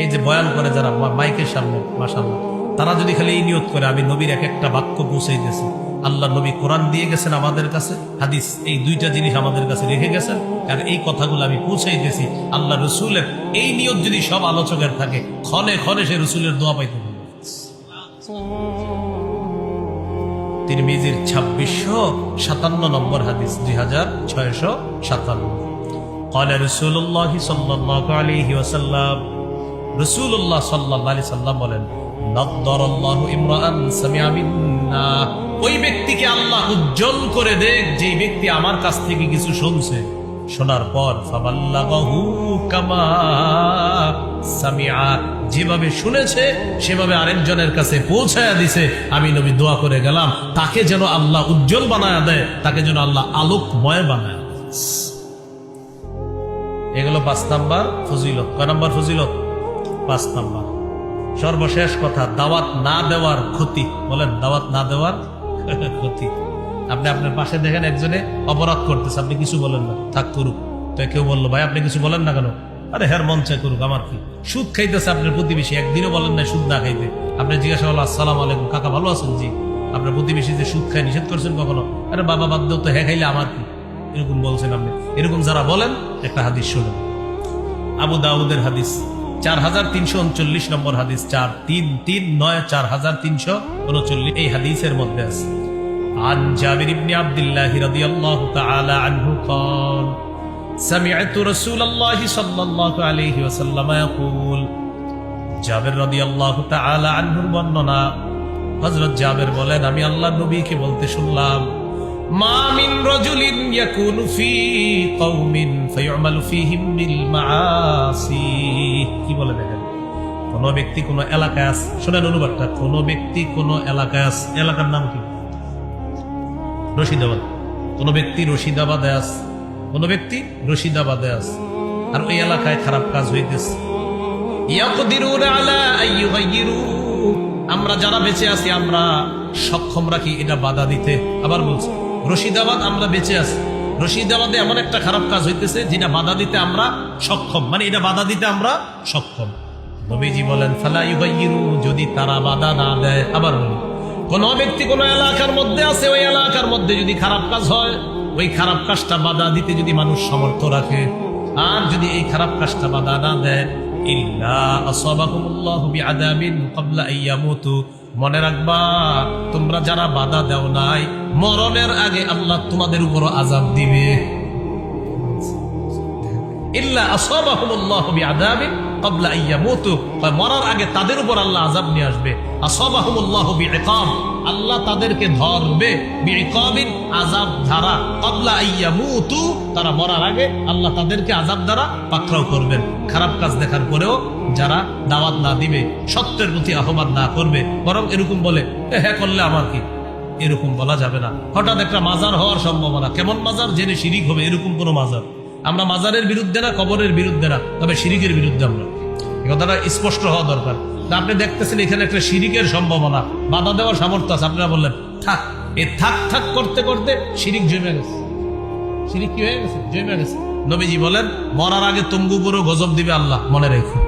এই যে বয়ান করে যারা মাইকের সামনে, মাশাআল্লাহ, তারা যদি খালি এই নিয়ত করে আমি নবীর এক একটা বাক্য পৌঁছাইতেছি, আল্লাহ নবী কোরআন দিয়ে গেছেন আমাদের কাছে, হাদিস এই দুইটা জিনিস আমাদের কাছে রেখে গেছেন, আর এই কথাগুলো আমি পৌঁছাইতেছি, আল্লাহ রসুলের এই নিয়ত যদি সব আলোচকের থাকে, ক্ষণে ক্ষণে সে রসুলের দোয়া পাইতে পারবে। তিরমিজির 2657 নম্বর হাদিস, 2657। قال رسول الله صلى الله عليه وسلم, রাসূলুল্লাহ সাল্লাল্লাহু আলাইহি সাল্লাম বলেন, নাদ্দারাল্লাহু ইমরাআন সামিআ মিন্না, ওই ব্যক্তিকে আল্লাহ উজ্জ্বল করে দেখ যেই ব্যক্তি আমার কাছ থেকে কিছু শুনছে, শোনার পর ফাবাল্লাগাহু কামা সামিআ, যেভাবে শুনেছে সেভাবে আরেকজনের কাছে পৌঁছায়া দিছে। আমি নবী দোয়া করে গেলাম তাকে যেন আল্লাহ উজ্জ্বল বানায়া দেয়, তাকে যেন আল্লাহ আলোকময় বানায়। এগুলো 5 নাম্বার ফজিলত। কয় নাম্বার ফজিলত? 5 নাম্বার। সর্বশেষ কথা, দাওয়াত না দেওয়ার ক্ষতি। বলেন, দাওয়াত না দেওয়ার ক্ষতি। আপনি আপনার পাশে দেখেন একজনে অপরাধ করতেছে, আপনি কিছু বলেন না, থাক করুক। তো কেউ বললো, ভাই আপনি কিছু বলেন না কেন? আরে হ্যার মন চাই করুক, আমার কি। সুদ খাইতেছে আপনার প্রতিবেশী, একদিনও বলেন না সুদ না খাইতে। আপনি জিজ্ঞাসা করলো, আসসালামু আলাইকুম কাকা, ভালো আছেন? জি। আপনার প্রতিবেশী যে সুদ খায় নিষেধ করছেন কখনো? আরে বাবা বাদ দেও তো, হ্যাঁ খাইলে আমার কি, এরকম বলছেন আপনি। এরকম যারা বলেন, একটা হাদিস শুনুন, আবু দাউদের হাদিস, 4339 নম্বর হাদিস, 4339, 4339। এই হাদিসের মধ্যে আছে, عن جابر بن عبد الله رضي الله تعالى عنه قال سمعت رسول الله صلى الله عليه وسلم يقول, জাবের রাদিয়াল্লাহু তাআলা আনহুর বর্ণনা, হযরত জাবের বলেন, আমি আল্লাহর নবীকে বলতে শুনলাম, মা মিন রাজুলিন ইয়াকুনু ফি কওমিন ফায়ুমালু ফীহিম বিল মাআসি। কি বলে দেখেন, কোন ব্যক্তি কোন এলাকায় আছে, শুনেন অনুবাদটা, কোন ব্যক্তি কোন এলাকায় আছে, এলাকার নাম কি? রশিদাবাদ। কোন ব্যক্তি রশিদাবাদে আছে, কোন ব্যক্তি রশিদাবাদে আছে, আর ওই এলাকায় খারাপ কাজ হইতেছে। ইয়াকদিরুনা আলা আইয়ুগাইয়িরু, আমরা যারা বেঁচে আছি আমরা সক্ষম রাখি এটা বাধা দিতে। আবার বলছি, রশিদাবাদ আমরা বেঁচে আছি, রশিদাবাদে এমন একটা খারাপ কাজ হইতেছে যেটা বাধা দিতে আমরা সক্ষম, মানে এটা বাধা দিতে আমরা সক্ষম। নবীজি বলেন, ফালা ইউগাইয়িরু, যদি তারা বাধা না দেয়। আবার বলি, কোন ব্যক্তি কোন এলাকার মধ্যে আছে, ওই এলাকার মধ্যে যদি খারাপ কাজ হয়, ওই খারাপ কাজটা বাধা দিতে যদি মানুষ সমর্থ রাখে, আর যদি এই খারাপ কাজটা বাধা না দেয়, ইল্লা আসাবাহুমুল্লাহু বিআযাবিন ক্বাবলা আইয়ামুতু, মনে রাখবা তোমরা যারা বাধা দাও নাই, মরণের আগে আল্লাহ তোমাদের উপর আযাব দিবে। ইল্লা আসাবাহুমুল্লাহু বিআযাবিন ক্বাবলা আইয়ামুতু, মরার আগে তাদের উপর আল্লাহ আযাব নিয়ে আসবে। আসাবাহুমুল্লাহু বিইকাব, আল্লাহ তাদেরকে ধরবে, বিইকাবিন, আযাব দ্বারা, ক্বাবলা আইয়ামুতু, তারা মরার আগে আল্লাহ তাদেরকে আযাব দ্বারা পাকড়াও করবেন। খারাপ কাজ দেখার পরেও যারা দাওয়াত না দিবে, সত্যের প্রতি আহ্বান না করবে, বরং এরকম বলে, হ্যাঁ করলে আমার কি, এরকম বলা যাবে না। হঠাৎ একটা মাজার হওয়ার সম্ভাবনা, কেমন মাজার, জেনে শিরিক হবে, এরকম কোন মাজার। আমরা মাজারের বিরুদ্ধে না, কবরের বিরুদ্ধে না, তবে শিরিকের বিরুদ্ধে আমরা। এই কথাটা স্পষ্ট হওয়া দরকার। আপনি দেখতেছেন এখানে একটা শিরিকের সম্ভাবনা, বাধা দেওয়ার সামর্থ্য আছে, আপনারা বললেন থাক, এই থাক থাক করতে করতে শিরিক জমে গেছে। শিরিক কি হয়ে গেছে? জমে গেছে। নবীজি বলেন, মরার আগে তম্বু পুরো গজব দিবে আল্লাহ, মনে রেখো।